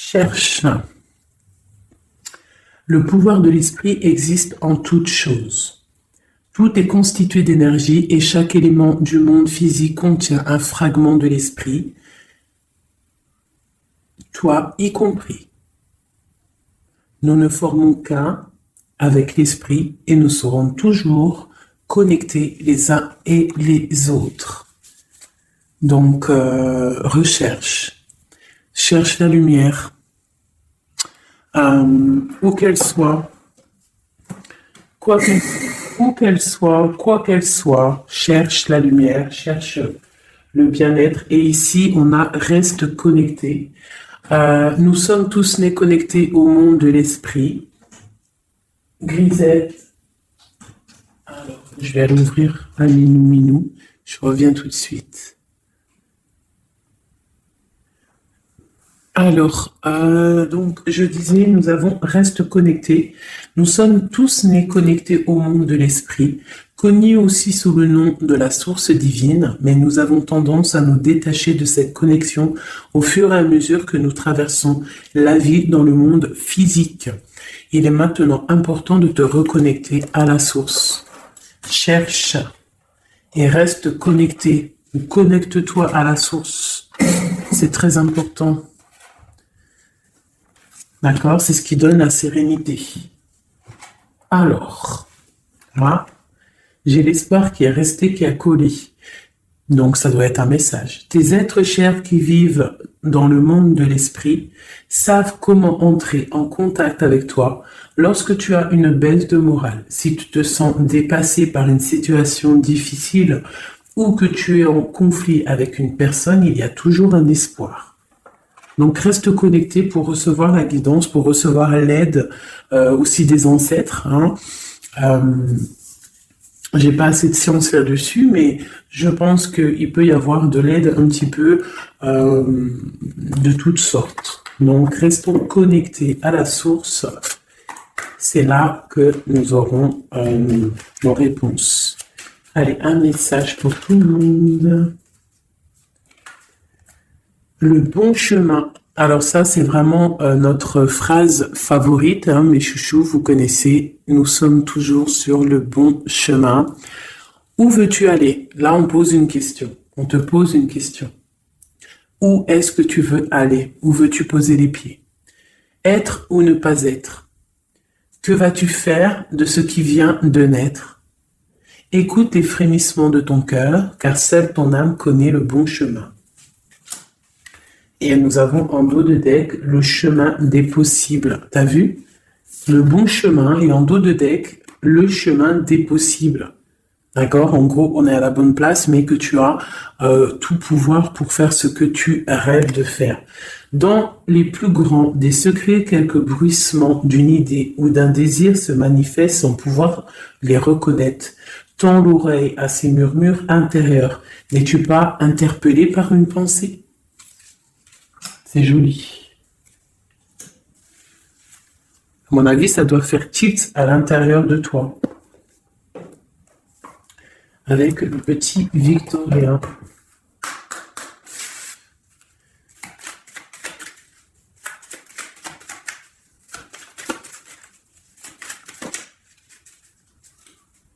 Cherche. Le pouvoir de l'esprit existe en toutes choses. Tout est constitué d'énergie et chaque élément du monde physique contient un fragment de l'esprit, toi y compris. Nous ne formons qu'un avec l'esprit et nous serons toujours connectés les uns et les autres. Donc, recherche. Cherche la lumière. Où qu'elle soit. Quoi qu'elle soit, cherche la lumière, cherche le bien-être. Et ici, on a reste connecté. Nous sommes tous nés connectés au monde de l'esprit. Grisette. Alors, je vais aller ouvrir un minou. Je reviens tout de suite. Alors, donc, je disais, nous avons reste connectés. Nous sommes tous nés connectés au monde de l'esprit, connus aussi sous le nom de la source divine, mais nous avons tendance à nous détacher de cette connexion au fur et à mesure que nous traversons la vie dans le monde physique. Il est maintenant important de te reconnecter à la source. Cherche et reste connecté. Connecte-toi à la source. C'est très important. D'accord? C'est ce qui donne la sérénité. Alors, moi, j'ai l'espoir qui est resté, qui a collé. Donc, ça doit être un message. Tes êtres chers qui vivent dans le monde de l'esprit savent comment entrer en contact avec toi lorsque tu as une baisse de morale. Si tu te sens dépassé par une situation difficile ou que tu es en conflit avec une personne, il y a toujours un espoir. Donc, reste connecté pour recevoir la guidance, pour recevoir l'aide aussi des ancêtres. J'ai pas assez de science là-dessus, mais je pense qu'il peut y avoir de l'aide un petit peu de toutes sortes. Donc, restons connectés à la source. C'est là que nous aurons nos réponses. Allez, un message pour tout le monde. Le bon chemin. Alors ça, c'est vraiment notre phrase favorite, hein, mes chouchous, vous connaissez. Nous sommes toujours sur le bon chemin. Où veux-tu aller? Là, on pose une question. On te pose une question. Où est-ce que tu veux aller? Où veux-tu poser les pieds? Être ou ne pas être? Que vas-tu faire de ce qui vient de naître? Écoute les frémissements de ton cœur, car seule ton âme connaît le bon chemin. Et nous avons en dos de deck le chemin des possibles. T'as vu? Le bon chemin et en dos de deck, le chemin des possibles. D'accord? En gros, on est à la bonne place, mais que tu as tout pouvoir pour faire ce que tu rêves de faire. Dans les plus grands des secrets, quelques bruissements d'une idée ou d'un désir se manifestent sans pouvoir les reconnaître. Tends l'oreille à ces murmures intérieurs. N'es-tu pas interpellé par une pensée? C'est joli. À mon avis, ça doit faire tilt à l'intérieur de toi. Avec le petit Victorien.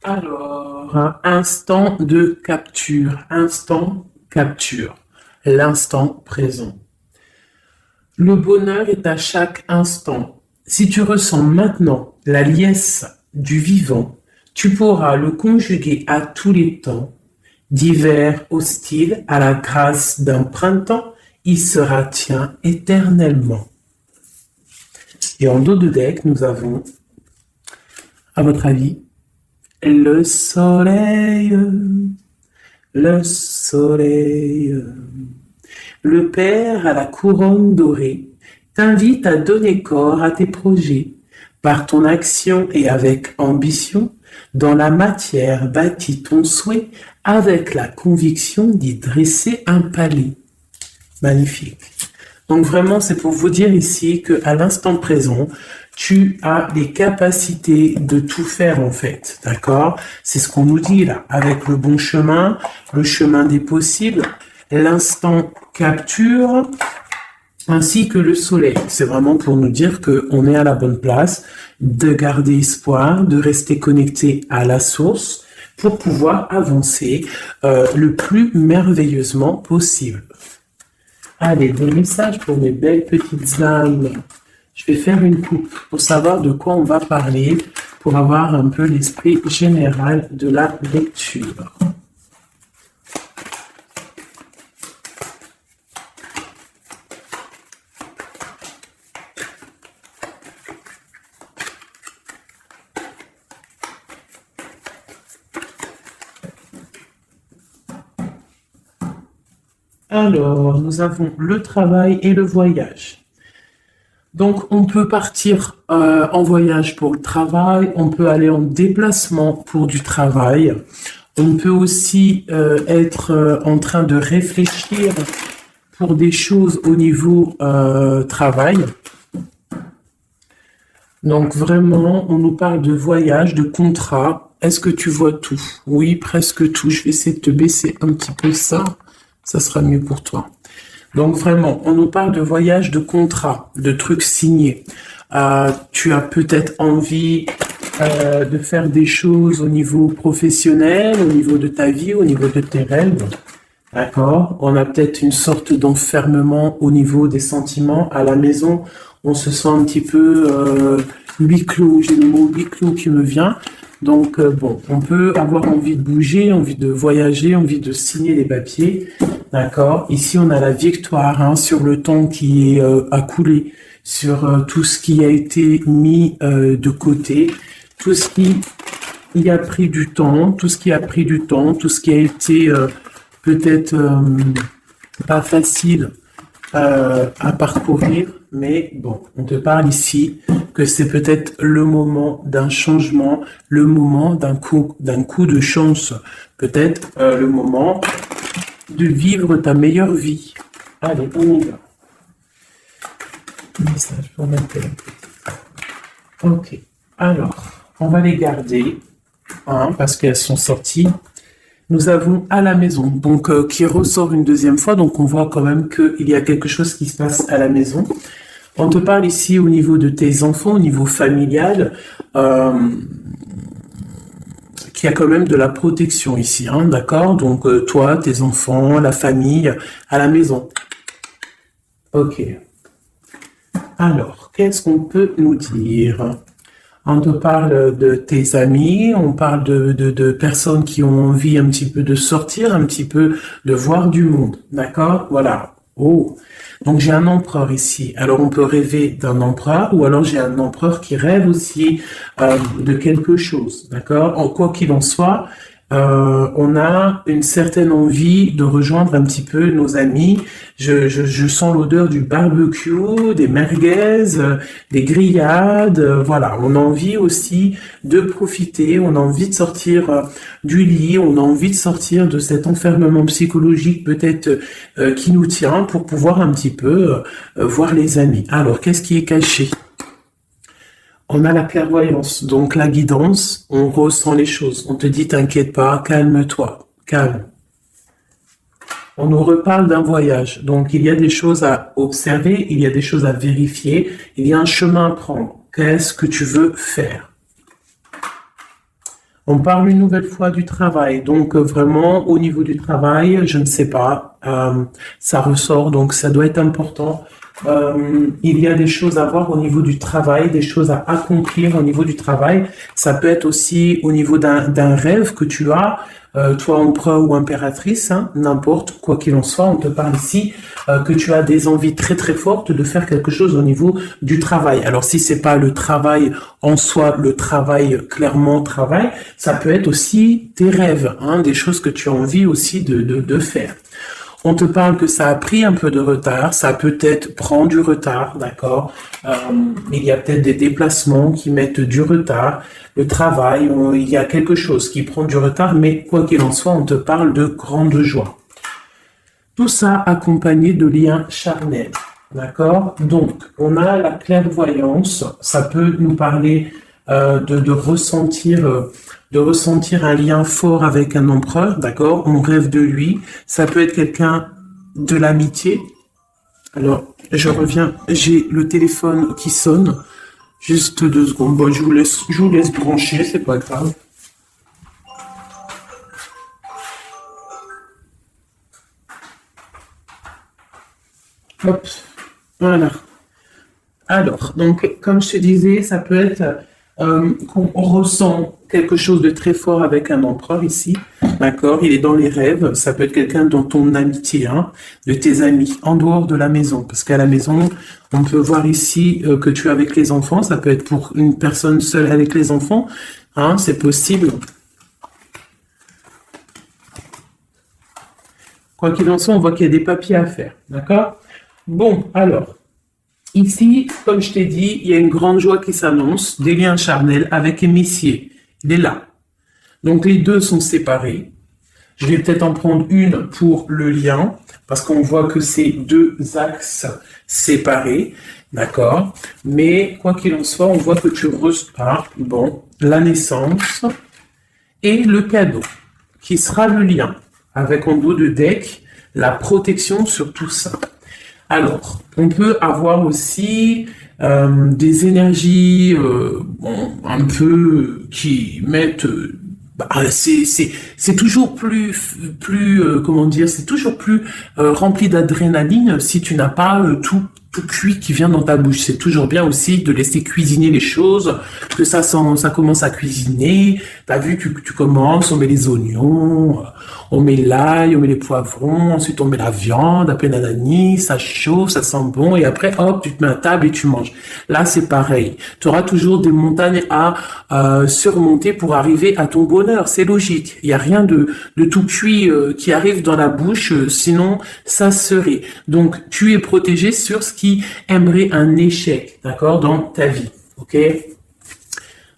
Alors, instant de capture. Instant capture. L'instant présent. Le bonheur est à chaque instant. Si tu ressens maintenant la liesse du vivant, tu pourras le conjuguer à tous les temps. D'hiver hostile à la grâce d'un printemps, il sera tien éternellement. Et en dos de deck, nous avons, à votre avis, le soleil, le soleil. Le Père à la couronne dorée t'invite à donner corps à tes projets. Par ton action et avec ambition, dans la matière bâtis ton souhait avec la conviction d'y dresser un palais. Magnifique. Donc vraiment, c'est pour vous dire ici qu'à l'instant présent, tu as les capacités de tout faire en fait. D'accord? C'est ce qu'on nous dit là. Avec le bon chemin, le chemin des possibles, l'instant capture, ainsi que le soleil. C'est vraiment pour nous dire qu'on est à la bonne place, de garder espoir, de rester connecté à la source pour pouvoir avancer le plus merveilleusement possible. Allez, des messages pour mes belles petites âmes. Je vais faire une coupe pour savoir de quoi on va parler, pour avoir un peu l'esprit général de la lecture. Alors, nous avons le travail et le voyage. Donc, on peut partir en voyage pour le travail, on peut aller en déplacement pour du travail, on peut aussi être en train de réfléchir pour des choses au niveau travail. Donc, vraiment, on nous parle de voyage, de contrat. Est-ce que tu vois tout? Oui, presque tout. Je vais essayer de te baisser un petit peu ça. Ça sera mieux pour toi. Donc vraiment, on nous parle de voyage, de contrat, de trucs signés. Tu as peut-être envie de faire des choses au niveau professionnel, au niveau de ta vie, au niveau de tes rêves. D'accord? On a peut-être une sorte d'enfermement au niveau des sentiments. À la maison, on se sent un petit peu huis clos. J'ai le mot huis clos qui me vient. Donc, bon, on peut avoir envie de bouger, envie de voyager, envie de signer les papiers. D'accord? Ici, on a la victoire sur le temps qui est à couler, sur tout ce qui a été mis de côté, tout ce qui y a pris du temps, tout ce qui a pris du temps, tout ce qui a été peut-être pas facile à parcourir. Mais bon, on te parle ici que c'est peut-être le moment d'un changement, le moment d'un coup de chance, peut-être le moment de vivre ta meilleure vie. Allez, on y va. Message pour ma télé. Ok, alors, on va les garder, parce qu'elles sont sorties. Nous avons à la maison, donc qui ressort une deuxième fois, donc on voit quand même qu'il y a quelque chose qui se passe à la maison. On te parle ici au niveau de tes enfants, au niveau familial, qu'il y a quand même de la protection ici, d'accord? Donc toi, tes enfants, la famille, à la maison. Ok. Alors, qu'est-ce qu'on peut nous dire? On te parle de tes amis, on parle de personnes qui ont envie un petit peu de sortir, un petit peu de voir du monde, d'accord? Voilà. Oh, donc j'ai un empereur ici. Alors on peut rêver d'un empereur, ou alors j'ai un empereur qui rêve aussi de quelque chose, d'accord? En quoi qu'il en soit, on a une certaine envie de rejoindre un petit peu nos amis. Je sens l'odeur du barbecue, des merguez, des grillades. Voilà, on a envie aussi de profiter, on a envie de sortir du lit, on a envie de sortir de cet enfermement psychologique peut-être qui nous tient pour pouvoir un petit peu voir les amis. Alors, qu'est-ce qui est caché? On a la clairvoyance, donc la guidance, on ressent les choses. On te dit, t'inquiète pas, calme-toi, calme. On nous reparle d'un voyage, donc il y a des choses à observer, il y a des choses à vérifier, il y a un chemin à prendre. Qu'est-ce que tu veux faire? On parle une nouvelle fois du travail, donc vraiment au niveau du travail, je ne sais pas, ça ressort, donc ça doit être important. Il y a des choses à voir au niveau du travail, des choses à accomplir au niveau du travail. Ça peut être aussi au niveau d'un rêve que tu as, toi empereur ou impératrice, n'importe, quoi qu'il en soit, on te parle ici que tu as des envies très très fortes de faire quelque chose au niveau du travail. Alors si c'est pas le travail en soi, le travail clairement travail, ça peut être aussi tes rêves, des choses que tu as envie aussi de faire. On te parle que ça a pris un peu de retard, ça peut-être prend du retard, d'accord? Il y a peut-être des déplacements qui mettent du retard. Le travail, il y a quelque chose qui prend du retard, mais quoi qu'il en soit, on te parle de grande joie. Tout ça accompagné de liens charnels, d'accord? Donc, on a la clairvoyance, ça peut nous parler de ressentir un lien fort avec un empereur, d'accord? On rêve de lui. Ça peut être quelqu'un de l'amitié, Alors, je reviens, j'ai le téléphone qui sonne. Juste 2 secondes. Bon, je vous laisse brancher, c'est pas grave. Hop, voilà. Alors, donc, comme je te disais, ça peut être qu'on ressent quelque chose de très fort avec un empereur ici, d'accord? Il est dans les rêves, ça peut être quelqu'un dans ton amitié, hein, de tes amis, en dehors de la maison, parce qu'à la maison, on peut voir ici que tu es avec les enfants, ça peut être pour une personne seule avec les enfants, hein, c'est possible. Quoi qu'il en soit, on voit qu'il y a des papiers à faire, d'accord? Bon, alors, ici, comme je t'ai dit, il y a une grande joie qui s'annonce, des liens charnels avec Messier. Il est là. Donc les deux sont séparés. Je vais peut-être en prendre une pour le lien, parce qu'on voit que c'est 2 axes séparés, d'accord? Mais quoi qu'il en soit, on voit que tu reçois, bon, la naissance et le cadeau, qui sera le lien, avec en dos de deck la protection sur tout ça. Alors, on peut avoir aussi des énergies bon, un peu qui mettent... c'est toujours plus comment dire, c'est toujours plus rempli d'adrénaline si tu n'as pas tout cuit qui vient dans ta bouche. C'est toujours bien aussi de laisser cuisiner les choses, que ça commence à cuisiner. T'as vu, tu commences, on met les oignons, on met l'ail, on met les poivrons, ensuite on met la viande, après nanani, ça chauffe, ça sent bon, et après hop, tu te mets à table et tu manges. Là, c'est pareil. Tu auras toujours des montagnes à surmonter pour arriver à ton bonheur. C'est logique. Il n'y a rien de tout cuit qui arrive dans la bouche, sinon ça serait. Donc, tu es protégé sur ce qui aimerait un échec, d'accord, dans ta vie. Ok?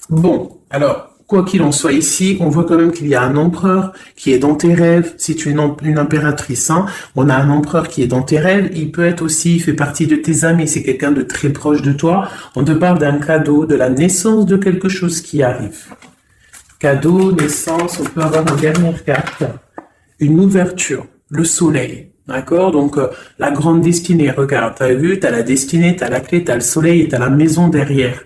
Bon, alors, quoi qu'il en soit ici, on voit quand même qu'il y a un empereur qui est dans tes rêves. Si tu es une impératrice, hein, on a un empereur qui est dans tes rêves. Il peut être aussi, il fait partie de tes amis. C'est quelqu'un de très proche de toi. On te parle d'un cadeau, de la naissance de quelque chose qui arrive. Cadeau, naissance, on peut avoir une dernière carte. Une ouverture, le soleil. D'accord? Donc, la grande destinée. Regarde, t'as vu, t'as la destinée, t'as la clé, t'as le soleil et t'as la maison derrière.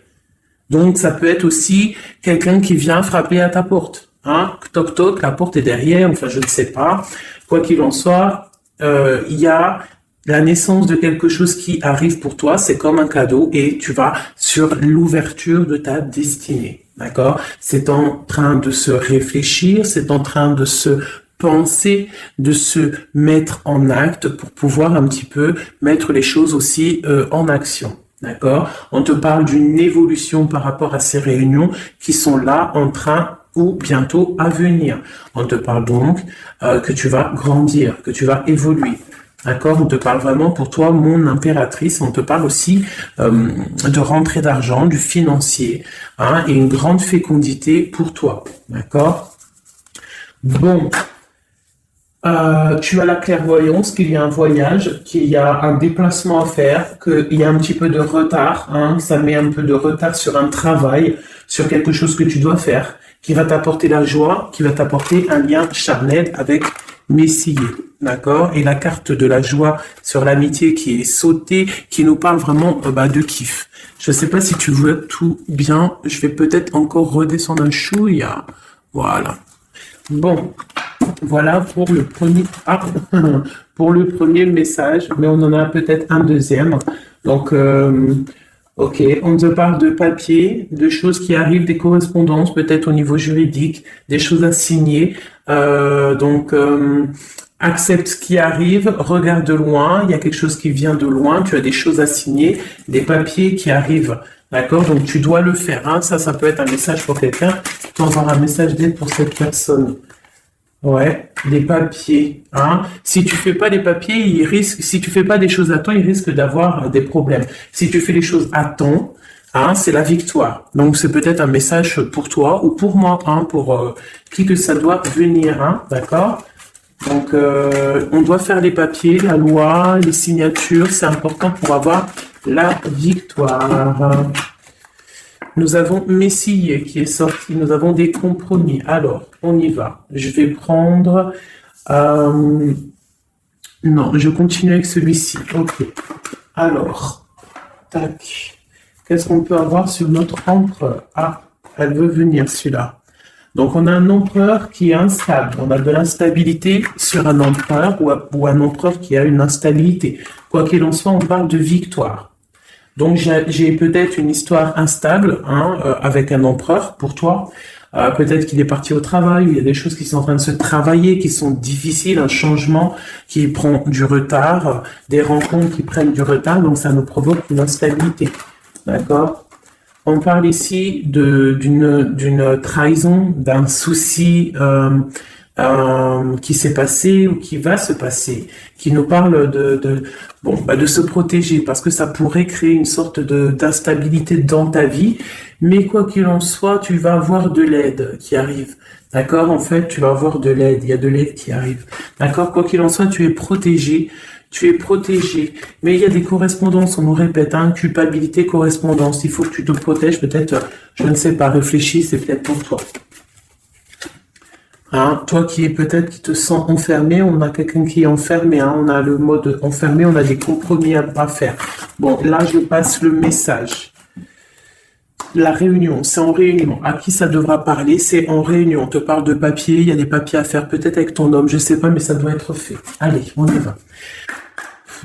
Donc, ça peut être aussi quelqu'un qui vient frapper à ta porte. Hein? Toc toc, la porte est derrière, enfin, je ne sais pas. Quoi qu'il en soit, il y a la naissance de quelque chose qui arrive pour toi, c'est comme un cadeau et tu vas sur l'ouverture de ta destinée. D'accord? C'est en train de se réfléchir, c'est en train de se penser, de se mettre en acte pour pouvoir un petit peu mettre les choses aussi en action. D'accord? On te parle d'une évolution par rapport à ces réunions qui sont là en train ou bientôt à venir. On te parle donc que tu vas grandir, que tu vas évoluer. D'accord? On te parle vraiment pour toi, mon impératrice. On te parle aussi de rentrée d'argent, du financier, hein, et une grande fécondité pour toi. D'accord? Bon. Tu as la clairvoyance qu'il y a un voyage, qu'il y a un déplacement à faire, qu'il y a un petit peu de retard, hein, ça met un peu de retard sur un travail, sur quelque chose que tu dois faire, qui va t'apporter la joie, qui va t'apporter un lien charnel avec Messier, d'accord? Et la carte de la joie sur l'amitié qui est sautée, qui nous parle vraiment de kiff. Je sais pas si tu vois tout bien, je vais peut-être encore redescendre un chouïa. Voilà. Bon, voilà pour le premier pour le premier message, mais on en a peut-être un deuxième. Donc, ok, on te parle de papier, de choses qui arrivent, des correspondances, peut-être au niveau juridique, des choses à signer. Donc, accepte ce qui arrive, regarde de loin, il y a quelque chose qui vient de loin, tu as des choses à signer, des papiers qui arrivent. D'accord? Donc, tu dois le faire. Hein. Ça peut être un message pour quelqu'un. Tu dois avoir un message d'aide pour cette personne. Ouais, des papiers. Hein. Si tu fais pas les papiers, si tu fais pas des choses à temps, il risque d'avoir des problèmes. Si tu fais les choses à temps, hein, c'est la victoire. Donc, c'est peut-être un message pour toi ou pour moi, hein, pour qui que ça doit venir. Hein. D'accord? Donc, on doit faire les papiers, la loi, les signatures. C'est important pour avoir la victoire. Nous avons Messier qui est sorti. Nous avons des compromis. Alors, on y va. Je vais prendre Non, je continue avec celui-ci. Ok. Alors, tac. Qu'est-ce qu'on peut avoir sur notre empereur? Ah, elle veut venir, celui-là. Donc, on a un empereur qui est instable. On a de l'instabilité sur un empereur ou un empereur qui a une instabilité. Quoi qu'il en soit, on parle de victoire. Donc, j'ai peut-être une histoire instable avec un empereur pour toi. Peut-être qu'il est parti au travail, il y a des choses qui sont en train de se travailler, qui sont difficiles, un changement qui prend du retard, des rencontres qui prennent du retard, donc ça nous provoque une instabilité. D'accord? On parle ici d'une trahison, d'un souci qui s'est passé ou qui va se passer, qui nous parle de se protéger, parce que ça pourrait créer une sorte d'instabilité dans ta vie, mais quoi qu'il en soit, tu vas avoir de l'aide qui arrive. D'accord? En fait, tu vas avoir de l'aide, il y a de l'aide qui arrive. D'accord? Quoi qu'il en soit, tu es protégé. Tu es protégé, mais il y a des correspondances, on nous répète, culpabilité, correspondance, il faut que tu te protèges, peut-être, je ne sais pas, réfléchis, c'est peut-être pour toi. Toi qui te sens enfermé, on a quelqu'un qui est enfermé, on a le mode enfermé, on a des compromis à faire. Bon, là, je passe le message. La réunion, c'est en réunion. À qui ça devra parler? C'est en réunion. On te parle de papier, il y a des papiers à faire, peut-être avec ton homme, je sais pas, mais ça doit être fait. Allez, on y va.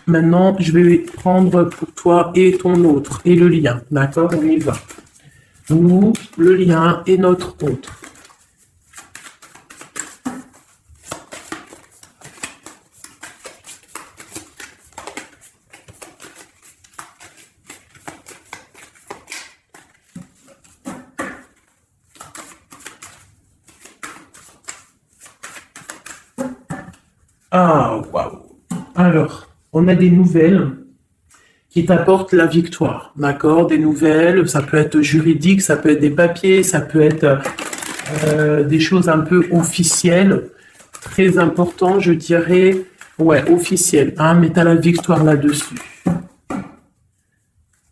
Maintenant, je vais prendre pour toi et ton autre, et le lien. D'accord? On y va. Nous, le lien et notre autre. Ah, waouh. Alors, on a des nouvelles qui t'apportent la victoire, d'accord? Des nouvelles, ça peut être juridique, ça peut être des papiers, ça peut être des choses un peu officielles, très important, je dirais, ouais, officielles, mais tu as la victoire là-dessus.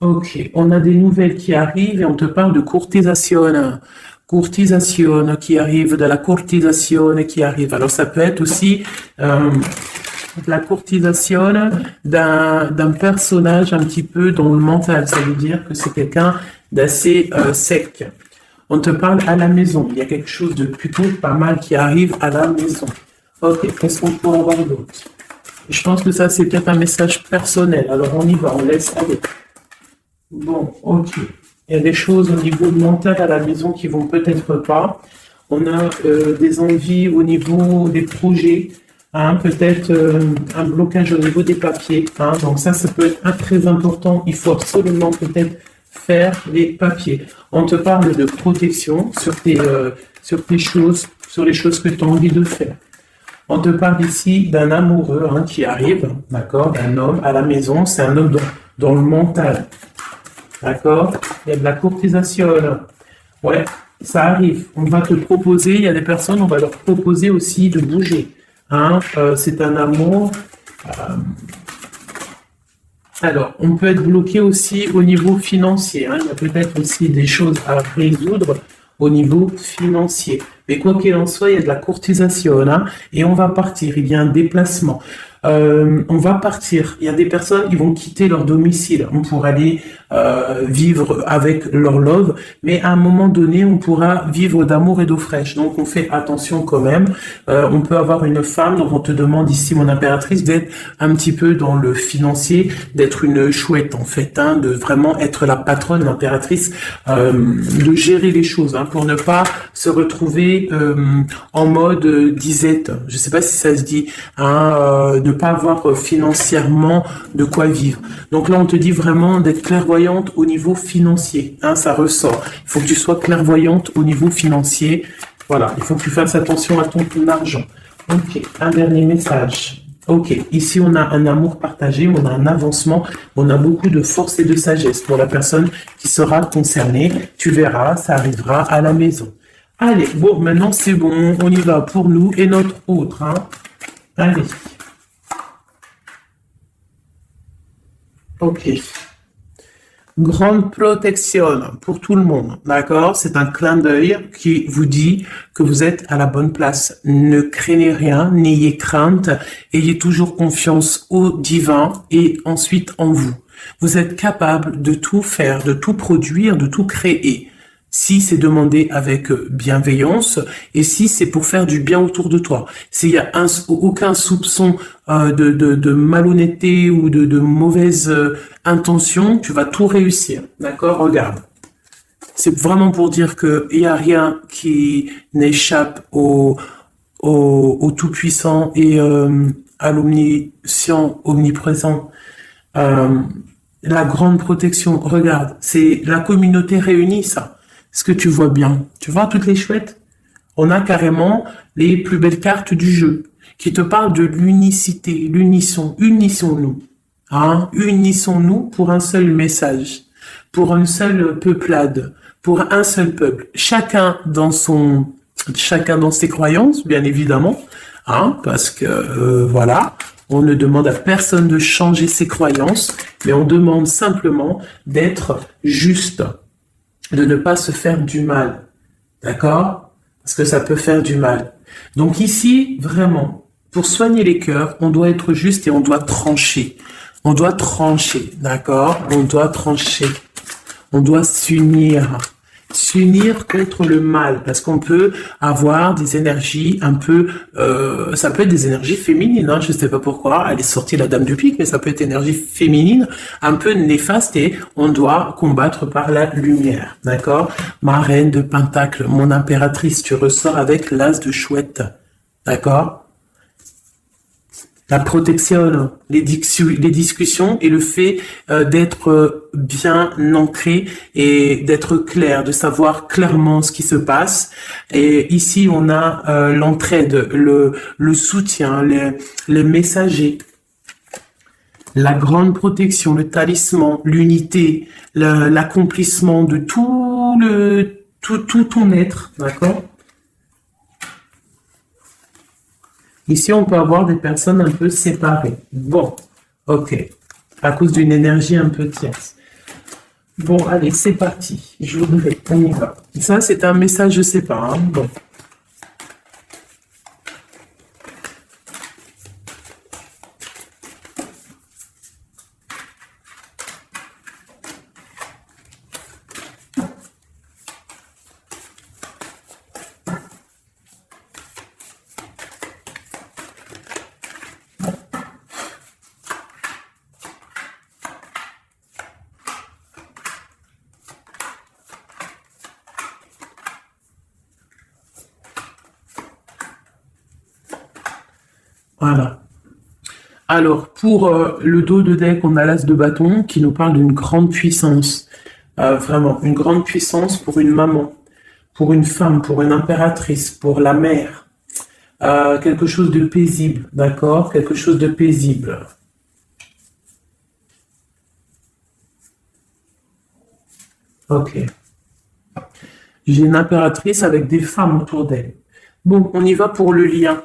Ok, on a des nouvelles qui arrivent et on te parle de courtisation. Courtisation qui arrive, de la courtisation qui arrive. Alors ça peut être aussi la courtisation d'un personnage un petit peu dans le mental. Ça veut dire que c'est quelqu'un d'assez sec. On te parle à la maison. Il y a quelque chose de plutôt pas mal qui arrive à la maison. Ok, qu'est-ce qu'on peut avoir d'autre? Je pense que ça, c'est peut-être un message personnel. Alors on y va, on laisse aller. Bon, ok. Il y a des choses au niveau mental à la maison qui vont peut-être pas. On a des envies au niveau des projets, peut-être un blocage au niveau des papiers. Donc ça peut être très important. Il faut absolument peut-être faire les papiers. On te parle de protection sur tes choses, sur les choses que tu as envie de faire. On te parle ici d'un amoureux qui arrive, d'accord, d'un homme à la maison. C'est un homme dans le mental. D'accord? Il y a de la courtisation. Ouais, ça arrive. On va te proposer, il y a des personnes, on va leur proposer aussi de bouger. C'est un amour. Alors, on peut être bloqué aussi au niveau financier. Il y a peut-être aussi des choses à résoudre au niveau financier. Mais quoi qu'il en soit, il y a de la courtisation et on va partir. Il y a un déplacement. On va partir. Il y a des personnes qui vont quitter leur domicile pour aller vivre avec leur love, mais à un moment donné, on pourra vivre d'amour et d'eau fraîche. Donc, on fait attention quand même. On peut avoir une femme, donc on te demande ici, mon impératrice, d'être un petit peu dans le financier, d'être une chouette en fait, de vraiment être la patronne, l'impératrice, de gérer les choses, pour ne pas se retrouver en mode disette. Je sais pas si ça se dit, ne pas avoir financièrement de quoi vivre. Donc là, on te dit vraiment d'être clairvoyante au niveau financier. Ça ressort. Il faut que tu sois clairvoyante au niveau financier. Voilà, il faut que tu fasses attention à ton argent. Ok, un dernier message. Ok, ici on a un amour partagé, on a un avancement, on a beaucoup de force et de sagesse pour la personne qui sera concernée. Tu verras, ça arrivera à la maison. Allez, bon, maintenant c'est bon, on y va pour nous et notre autre. Allez. Ok. Grande protection pour tout le monde, d'accord? C'est un clin d'œil qui vous dit que vous êtes à la bonne place. Ne craignez rien, n'ayez crainte, ayez toujours confiance au divin et ensuite en vous. Vous êtes capable de tout faire, de tout produire, de tout créer. Si c'est demandé avec bienveillance et si c'est pour faire du bien autour de toi. S'il y a aucun soupçon de malhonnêteté ou de mauvaise intention, tu vas tout réussir. D'accord? Regarde. C'est vraiment pour dire que il y a rien qui n'échappe au Tout-Puissant et à l'Omniscient, Omniprésent. La grande protection, regarde, c'est la communauté réunie, ça. Est-ce que tu vois bien? Tu vois toutes les chouettes? On a carrément les plus belles cartes du jeu qui te parlent de l'unicité, l'unisson, unissons-nous. Hein? Unissons-nous pour un seul message, pour une seule peuplade, pour un seul peuple. Chacun dans ses croyances, bien évidemment, hein, parce que voilà, on ne demande à personne de changer ses croyances, mais on demande simplement d'être juste, de ne pas se faire du mal, d'accord? Parce que ça peut faire du mal. Donc ici, vraiment, pour soigner les cœurs, on doit être juste et on doit trancher. On doit trancher, d'accord? On doit trancher. On doit s'unir. S'unir contre le mal, parce qu'on peut avoir des énergies un peu, ça peut être des énergies féminines, hein, je sais pas pourquoi, elle est sortie la dame du pique, mais ça peut être énergie féminine, un peu néfaste, et on doit combattre par la lumière, d'accord? Ma reine de Pentacle, mon impératrice, tu ressors avec l'as de chouette, d'accord? La protection, les discussions et le fait d'être bien ancré et d'être clair, de savoir clairement ce qui se passe. Et ici, on a l'entraide, le soutien, les messagers, la grande protection, le talisman, l'unité, l'accomplissement de tout ton être, d'accord? Ici, on peut avoir des personnes un peu séparées. Bon, ok. À cause d'une énergie un peu tierce. Bon, allez, c'est parti. Je voudrais, on y va. Ça, c'est un message, je sais pas. Hein. Bon. Voilà. Alors, pour le dos de deck, on a l'as de bâton qui nous parle d'une grande puissance. Vraiment, une grande puissance pour une maman, pour une femme, pour une impératrice, pour la mère. Quelque chose de paisible, d'accord? Quelque chose de paisible. Ok. J'ai une impératrice avec des femmes autour d'elle. Bon, on y va pour le lien.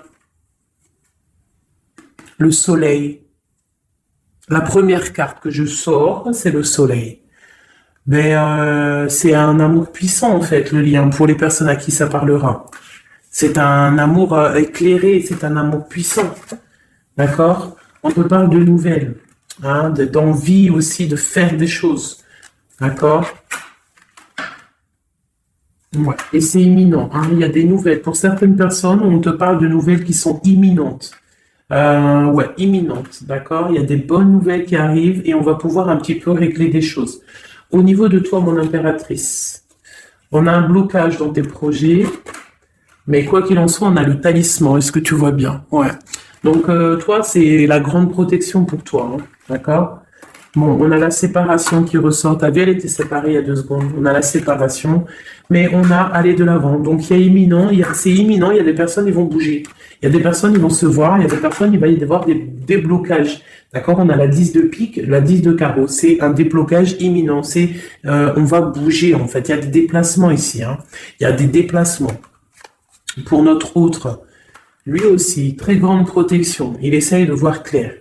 Le soleil. La première carte que je sors, c'est le soleil. Mais c'est un amour puissant, en fait, le lien, pour les personnes à qui ça parlera. C'est un amour éclairé, c'est un amour puissant. D'accord? On te parle de nouvelles, hein, d'envie aussi de faire des choses. D'accord? Ouais. Et c'est imminent, hein. Il y a des nouvelles. Pour certaines personnes, on te parle de nouvelles qui sont imminentes. Ouais, imminentes, d'accord? Il y a des bonnes nouvelles qui arrivent et on va pouvoir un petit peu régler des choses. Au niveau de toi, mon impératrice, on a un blocage dans tes projets, mais quoi qu'il en soit, on a le talisman. Est-ce que tu vois bien? Ouais. Donc, toi, c'est la grande protection pour toi, hein, d'accord? Bon, on a la séparation qui ressort. T'as vu, elle était séparée il y a 2 secondes. On a la séparation, mais on a aller de l'avant. Donc, il y a imminent, c'est imminent. Il y a des personnes, ils vont bouger. Il y a des personnes, ils vont se voir. Il y a des personnes, il va y avoir des déblocages. D'accord? On a la 10 de pique, la 10 de carreau. C'est un déblocage imminent. On va bouger, en fait. Il y a des déplacements ici, hein. Il y a des déplacements. Pour notre autre, lui aussi, très grande protection. Il essaye de voir clair.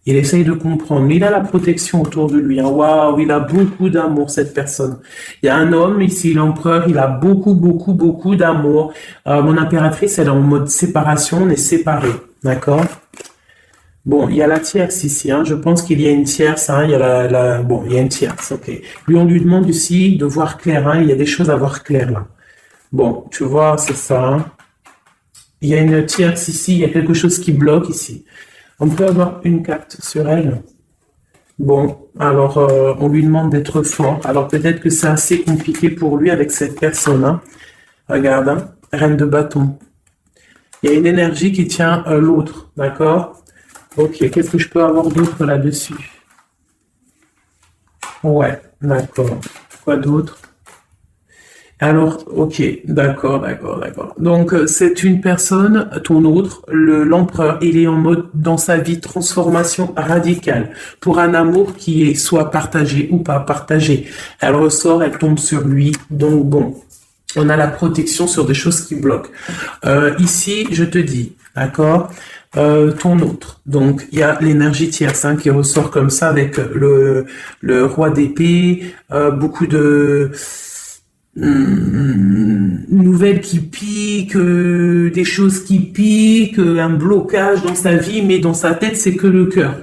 Il essaye de comprendre. Mais il a la protection autour de lui. Hein. Waouh, il a beaucoup d'amour, cette personne. Il y a un homme ici, l'empereur, il a beaucoup, beaucoup, beaucoup d'amour. Mon impératrice, elle est en mode séparation, on est séparés. D'accord? Bon, il y a la tierce ici. Hein. Je pense qu'il y a une tierce. Hein. Il y a bon, il y a une tierce. Ok. Lui, on lui demande aussi de voir clair. Hein. Il y a des choses à voir clair là. Bon, tu vois, c'est ça. Hein. Il y a une tierce ici. Il y a quelque chose qui bloque ici. On peut avoir une carte sur elle. Bon, alors on lui demande d'être fort. Alors peut-être que c'est assez compliqué pour lui avec cette personne. Hein. Regarde, hein, reine de bâton. Il y a une énergie qui tient l'autre, d'accord? Ok, qu'est-ce que je peux avoir d'autre là-dessus? Ouais, d'accord. Quoi d'autre? Alors, ok, d'accord. Donc, c'est une personne, ton autre, l'empereur, il est en mode, dans sa vie, transformation radicale, pour un amour qui est soit partagé ou pas partagé. Elle ressort, elle tombe sur lui, donc bon, on a la protection sur des choses qui bloquent. Ici, je te dis, d'accord, ton autre. Donc, il y a l'énergie tierce hein, qui ressort comme ça avec le roi d'épée, beaucoup de nouvelles qui piquent, des choses qui piquent, un blocage dans sa vie, mais dans sa tête, c'est que le cœur.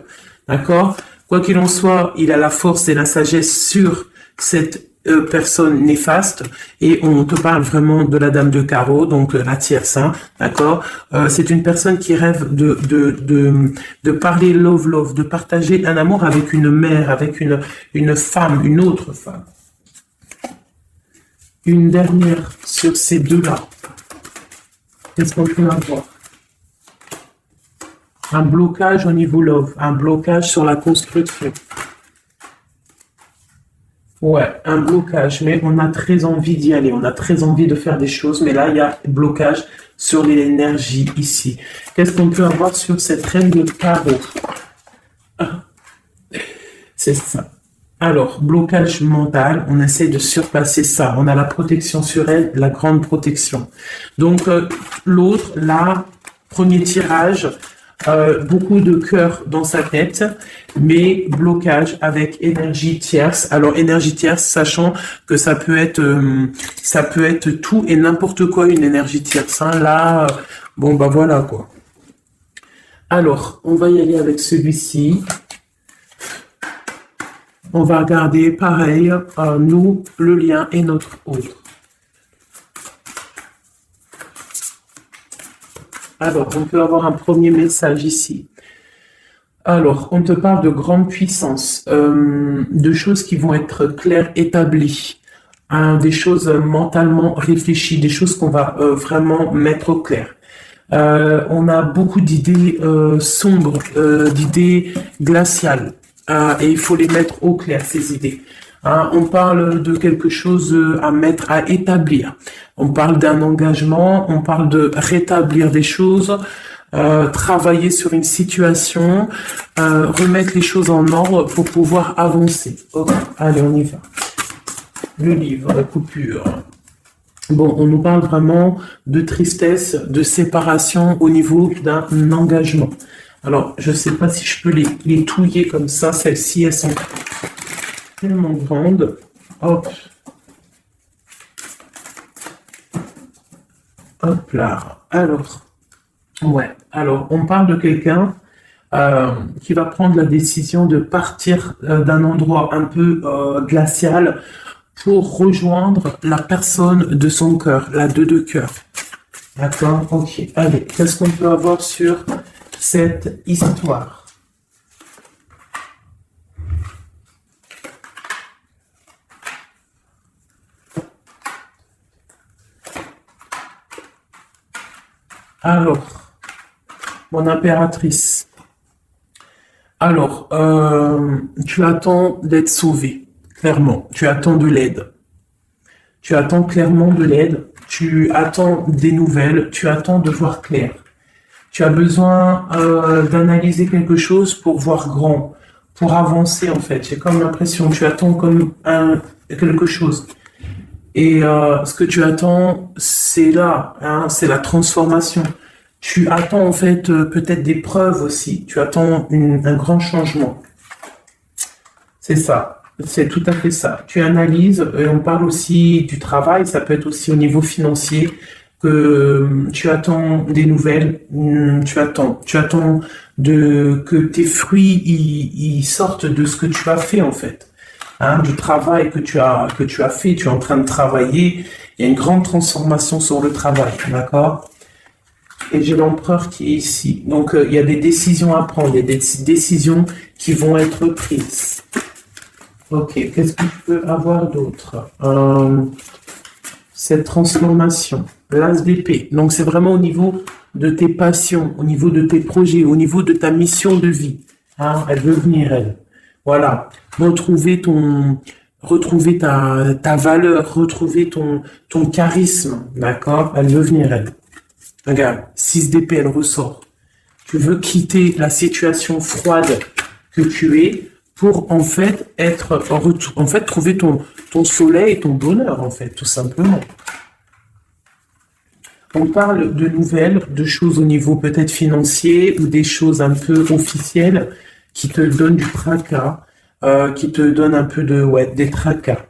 D'accord? Quoi qu'il en soit, il a la force et la sagesse sur cette personne néfaste et on te parle vraiment de la dame de carreau, donc la tierce, hein, d'accord? C'est une personne qui rêve de parler love, de partager un amour avec une mère, avec une femme, une autre femme. Une dernière sur ces deux-là. Qu'est-ce qu'on peut avoir? Un blocage au niveau love, un blocage sur la construction. Ouais, un blocage, mais on a très envie d'y aller, on a très envie de faire des choses, mais là, il y a blocage sur l'énergie ici. Qu'est-ce qu'on peut avoir sur cette reine de carreau? C'est ça. Alors, blocage mental, on essaie de surpasser ça. On a la protection sur elle, la grande protection. Donc, l'autre, là, premier tirage, beaucoup de cœur dans sa tête, mais blocage avec énergie tierce. Alors, énergie tierce, sachant que ça peut être tout et n'importe quoi, une énergie tierce. Hein. Là, bon, bah voilà, quoi. Alors, on va y aller avec celui-ci. On va regarder pareil, nous, le lien et notre autre. Alors, on peut avoir un premier message ici. Alors, on te parle de grande puissance, de choses qui vont être claires, établies, hein, des choses mentalement réfléchies, des choses qu'on va vraiment mettre au clair. On a beaucoup d'idées sombres, d'idées glaciales. Et il faut les mettre au clair, ces idées. Hein, on parle de quelque chose à mettre, à établir. On parle d'un engagement, on parle de rétablir des choses, travailler sur une situation, remettre les choses en ordre pour pouvoir avancer. Okay. Allez, on y va. Le livre, la coupure. Bon, on nous parle vraiment de tristesse, de séparation au niveau d'un engagement. Alors, je ne sais pas si je peux les touiller comme ça. Celles-ci, elles sont tellement grandes. Hop. Hop là. Alors, ouais. Alors, on parle de quelqu'un qui va prendre la décision de partir d'un endroit un peu glacial pour rejoindre la personne de son cœur, la 2 de cœur. D'accord? Ok. Allez, qu'est-ce qu'on peut avoir sur cette histoire? Alors, mon impératrice. Alors, tu attends d'être sauvée, clairement. Tu attends de l'aide. Tu attends clairement de l'aide. Tu attends des nouvelles. Tu attends de voir clair. Tu as besoin d'analyser quelque chose pour voir grand, pour avancer en fait. J'ai comme l'impression, tu attends comme quelque chose. Et ce que tu attends, c'est là, hein, c'est la transformation. Tu attends en fait peut-être des preuves aussi. Tu attends un grand changement. C'est ça. C'est tout à fait ça. Tu analyses, et on parle aussi du travail, ça peut être aussi au niveau financier, que tu attends des nouvelles, tu attends que tes fruits ils sortent de ce que tu as fait en fait, hein, du travail que tu as fait, tu es en train de travailler, il y a une grande transformation sur le travail, d'accord? Et j'ai l'empereur qui est ici. Donc il y a des décisions à prendre, il y a des décisions qui vont être prises. Ok, qu'est-ce que je peux avoir d'autre? Cette transformation, l'as d'épée. Donc c'est vraiment au niveau de tes passions, au niveau de tes projets, au niveau de ta mission de vie. Hein, elle veut venir, elle. Voilà. Retrouver ta valeur, retrouver ton charisme. D'accord? Elle veut venir, elle. Regarde, 6 d'épée, elle ressort. Tu veux quitter la situation froide que tu es pour en fait trouver ton soleil et ton bonheur en fait, tout simplement. On parle de nouvelles, de choses au niveau peut-être financier ou des choses un peu officielles qui te donnent du tracas, qui te donnent un peu des tracas.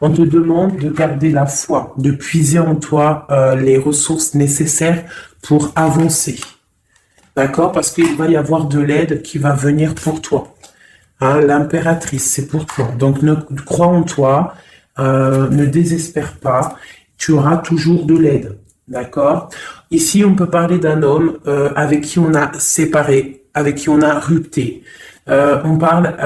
On te demande de garder la foi, de puiser en toi les ressources nécessaires pour avancer. D'accord? Parce qu'il va y avoir de l'aide qui va venir pour toi. Hein, l'impératrice, c'est pour toi. Donc, crois en toi, ne désespère pas. Tu auras toujours de l'aide. D'accord? Ici, on peut parler d'un homme avec qui on a séparé, avec qui on a rupté. On parle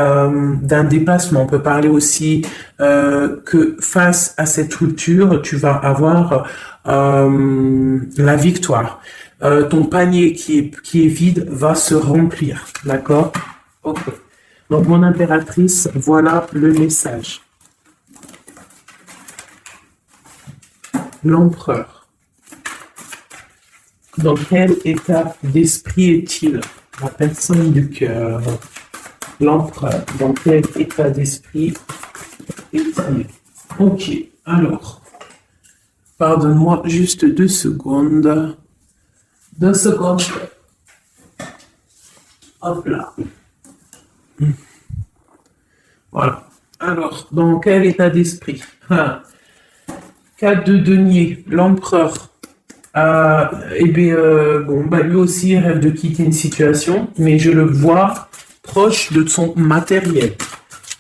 d'un déplacement. On peut parler aussi que face à cette rupture, tu vas avoir la victoire. Ton panier qui est vide va se remplir. D'accord? Ok. Donc, mon impératrice, voilà le message. L'empereur. Dans quel état d'esprit est-il? La personne du cœur. L'empereur. Dans quel état d'esprit est-il? Ok, alors. Pardonne-moi juste 2 secondes. 2 secondes. Hop là. Voilà. Alors, dans quel état d'esprit? 4 de denier, l'empereur. Lui aussi il rêve de quitter une situation, mais je le vois proche de son matériel.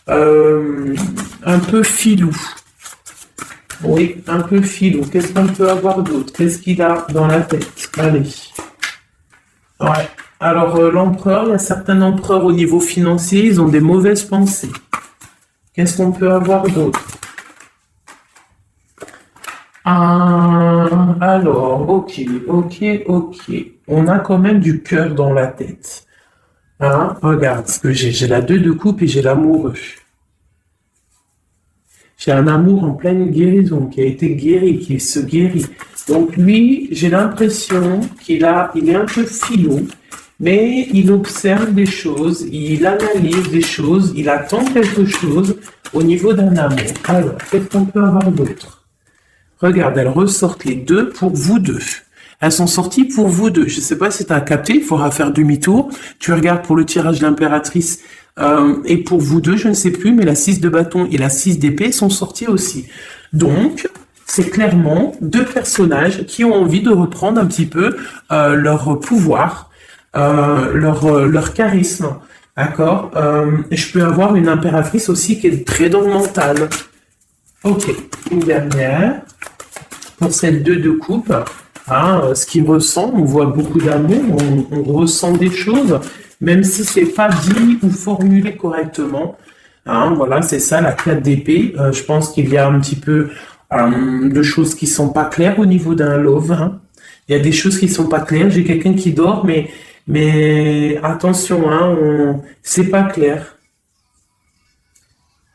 Un peu filou. Oui, un peu filou. Qu'est-ce qu'on peut avoir d'autre? Qu'est-ce qu'il a dans la tête? Allez. Ouais. Alors, l'empereur, il y a certains empereurs au niveau financier, ils ont des mauvaises pensées. Qu'est-ce qu'on peut avoir d'autre? Alors, ok. On a quand même du cœur dans la tête. Hein? Regarde ce que j'ai. J'ai la 2 de coupe et j'ai l'amoureux. J'ai un amour en pleine guérison, qui a été guéri, qui se guérit. Donc lui, j'ai l'impression il est un peu filou, mais il observe des choses, il analyse des choses, il attend quelque chose au niveau d'un amour. Alors, qu'est-ce qu'on peut avoir d'autre? Regarde, elles ressortent les 2 pour vous deux. Elles sont sorties pour vous deux. Je ne sais pas si tu as capté, il faudra faire demi-tour. Tu regardes pour le tirage de l'impératrice et pour vous deux, je ne sais plus, mais la 6 de bâton et la 6 d'épée sont sorties aussi. Donc, c'est clairement 2 personnages qui ont envie de reprendre un petit peu leur pouvoir, leur charisme. D'accord? Je peux avoir une impératrice aussi qui est très dans le mental. Ok, une dernière. Pour cette 2 de coupe, hein, ce qu'il ressent, on voit beaucoup d'amour, on ressent des choses, même si c'est pas dit ou formulé correctement. Hein, voilà, c'est ça, la 4 d'épée. Je pense qu'il y a un petit peu de choses qui sont pas claires au niveau d'un love. Hein. Il y a des choses qui sont pas claires. J'ai quelqu'un qui dort, mais attention, hein, c'est pas clair.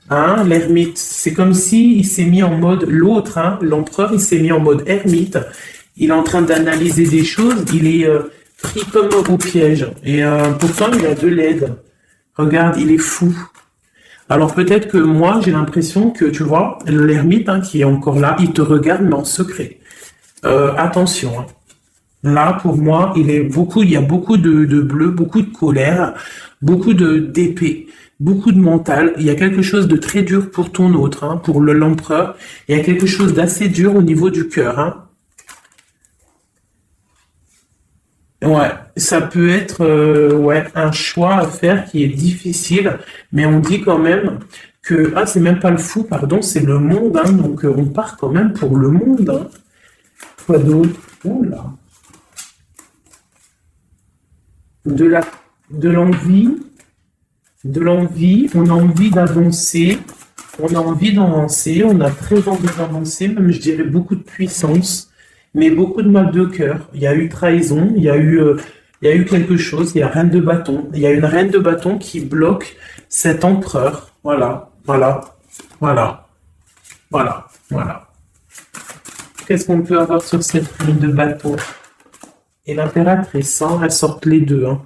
Hein, l'ermite, c'est comme si il s'est mis en mode l'autre, hein, l'empereur, il s'est mis en mode ermite. Il est en train d'analyser des choses, il est pris comme au piège. Et pourtant, il a de l'aide. Regarde, il est fou. Alors peut-être que moi, j'ai l'impression que, tu vois, l'ermite hein, qui est encore là, il te regarde, mais en secret. Attention. Hein. Là, pour moi, il y a beaucoup de bleu, beaucoup de colère, beaucoup d'épée, beaucoup de mental. Il y a quelque chose de très dur pour ton autre, hein, pour l'empereur. Il y a quelque chose d'assez dur au niveau du cœur, hein. Ouais, ça peut être ouais, un choix à faire qui est difficile, mais on dit quand même que, ah, c'est même pas le fou, pardon, c'est le monde, hein, donc on part quand même pour le monde, hein. Quoi d'autre? Oula. De la, de l'envie, de l'envie, on a envie d'avancer, on a envie d'avancer, on a très envie d'avancer, même je dirais beaucoup de puissance, mais beaucoup de mal de cœur. Il y a eu trahison, il y a eu quelque chose, il y a reine de bâton, il y a une reine de bâton qui bloque cet empereur. Voilà, voilà, voilà, voilà, voilà. Qu'est-ce qu'on peut avoir sur cette reine de bâton? Et l'impératrice, hein, elles sortent les deux, hein.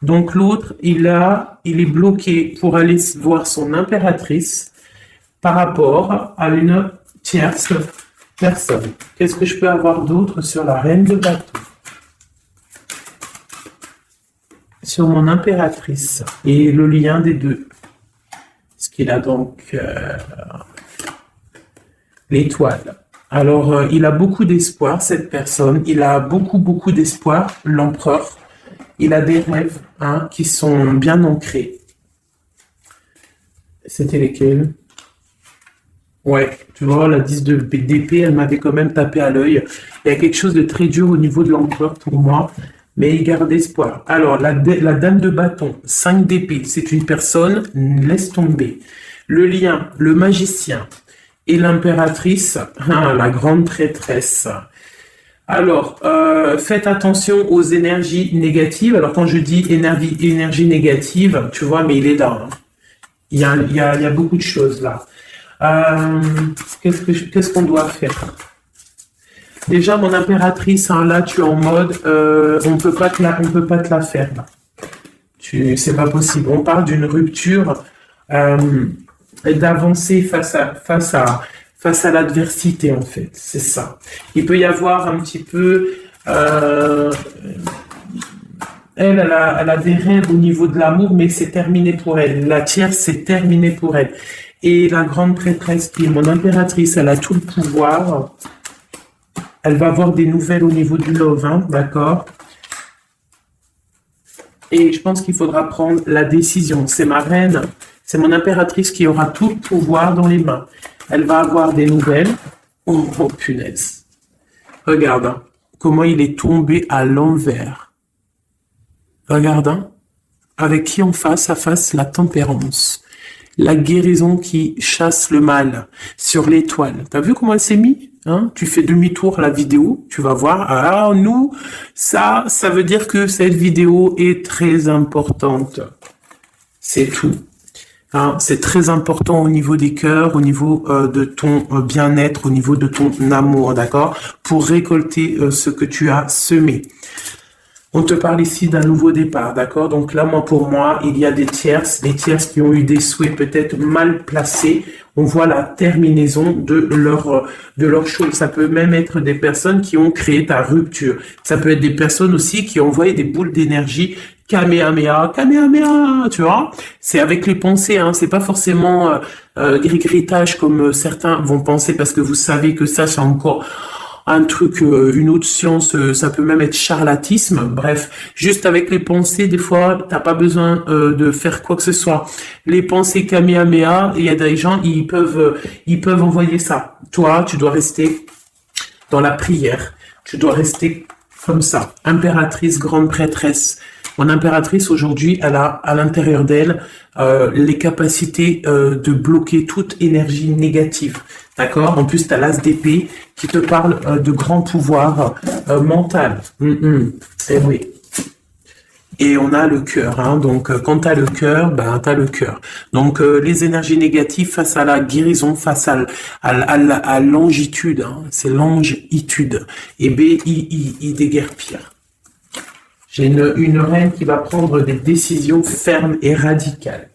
Donc l'autre, il est bloqué pour aller voir son impératrice par rapport à une tierce personne. Qu'est-ce que je peux avoir d'autre sur la reine de bâton? Sur mon impératrice et le lien des deux. Ce qu'il a donc l'étoile. Alors, il a beaucoup d'espoir, cette personne. Il a beaucoup, beaucoup d'espoir, l'empereur. Il a des rêves, hein, qui sont bien ancrés. C'était lesquels? Ouais, tu vois, la 10 d'épée, elle m'avait quand même tapé à l'œil. Il y a quelque chose de très dur au niveau de l'empereur pour moi, mais il garde espoir. Alors, la dame de bâton, 5 d'épée, c'est une personne, laisse tomber. Le lien, le magicien et l'impératrice, hein, la grande prêtresse. Alors, faites attention aux énergies négatives. Alors, quand je dis énergie négative, tu vois, mais il est là, hein. Il y a beaucoup de choses là. Qu'est-ce qu'on doit faire? Déjà, mon impératrice, hein, là, tu es en mode, on peut pas te la faire, là. C'est pas possible. On parle d'une rupture, d'avancer face à l'adversité, en fait. C'est ça. Il peut y avoir un petit peu, elle a des rêves au niveau de l'amour, mais c'est terminé pour elle. La tierce, c'est terminé pour elle. Et la grande prêtresse, qui est mon impératrice, elle a tout le pouvoir. Elle va avoir des nouvelles au niveau du love, hein, d'accord? Et je pense qu'il faudra prendre la décision. C'est ma reine, c'est mon impératrice qui aura tout le pouvoir dans les mains. Elle va avoir des nouvelles. Oh, oh, punaise. Regarde, hein, comment il est tombé à l'envers. Regarde, hein, avec qui on face à face la tempérance. La guérison qui chasse le mal sur l'étoile. T'as vu comment elle s'est mise, hein? Tu fais demi-tour à la vidéo, tu vas voir. Ah, nous, ça veut dire que cette vidéo est très importante. C'est tout. Hein, c'est très important au niveau des cœurs, au niveau de ton bien-être, au niveau de ton amour, d'accord? Pour récolter ce que tu as semé. On te parle ici d'un nouveau départ, d'accord? Donc là, pour moi, il y a des tierces qui ont eu des souhaits peut-être mal placés. On voit la terminaison de leur chose. Ça peut même être des personnes qui ont créé ta rupture. Ça peut être des personnes aussi qui ont envoyé des boules d'énergie. Kamehameha, Kamehameha, tu vois? C'est avec les pensées, hein. C'est pas forcément gris-gritage comme certains vont penser, parce que vous savez que ça, c'est encore un truc, une autre science, ça peut même être charlatisme. Bref, juste avec les pensées, des fois, t'as pas besoin de faire quoi que ce soit. Les pensées Kamehameha, il y a des gens, ils peuvent envoyer ça. Toi, tu dois rester dans la prière. Tu dois rester comme ça. Impératrice, grande prêtresse. Mon impératrice, aujourd'hui, elle a à l'intérieur d'elle les capacités de bloquer toute énergie négative. D'accord? En plus, tu as l'as d'épée qui te parle de grand pouvoir mental. Eh oui. Et on a le cœur, hein. Donc quand tu as le cœur, ben tu as le cœur. Donc les énergies négatives face à la guérison, face à l'angitude, hein. C'est l'angitude. Et B-I-I, déguerpir. J'ai une reine qui va prendre des décisions fermes et radicales.